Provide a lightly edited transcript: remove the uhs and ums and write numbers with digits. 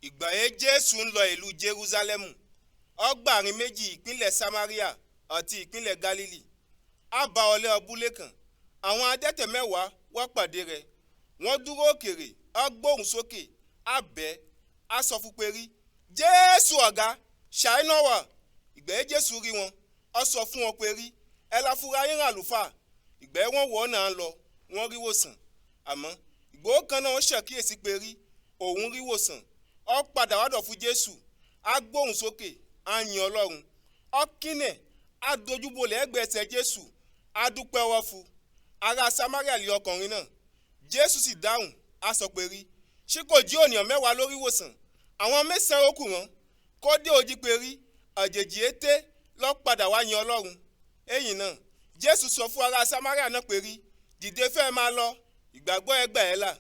Ìgbà yẹn Jésù ń lọ ìlú Jerúsálẹ́mù, ọgbàrin méjì ìpínlẹ̀ Samaria àti ìpínlẹ̀ Galili. A bá ọlẹ́ abúlé kan, àwọn adẹ́tẹ̀ mẹ́wàá wá pàdé rẹ̀. Wọ́n dúró òkèrè, a gbóhùn sókè, a bẹ̀, a sọ fún pé rí, Jésù ọ̀gá, ṣàìnà wà. Ìgbà yẹn Jésù rí wọn, ó sọ fún wọn pé rí, ẹ la fura yín àlùfáà. Ìgbà yẹn wọ́n wọ̀ ọ́ náà lọ, wọ́n rí wòsàn. Àmọ́ ìgbòho kan náà wọ́n ṣàkíyèsí pé rí, òun rí wòsàn. Ó padà wádọ̀ fún Jésù, a gbóhùn sókè, a yìn Ọlọ́run. Ó kínẹ̀, a dojúbolẹ̀ ẹ̀gbẹ́ ẹsẹ̀ Jésù, a dúpẹ́ ọwọ́ fún. Ará Samaria lé ọkùnrin náà. Jésù sì dáhùn, a sọ pé rí, ṣé kò jí ènìyàn mẹ́wàá lórí wòsàn? Àwọn mẹ́sàn-án ó kù wọ́n. Kó dé òjì pé rí, àjèjì èté lọ padà wá yìn Ọlọ́run. Èyí náà, Jésù sọ fún ará Samaria náà pé rí, dìde fẹ́ máa lọ, ìgbàgbọ́ ẹ gbà ẹ́ là.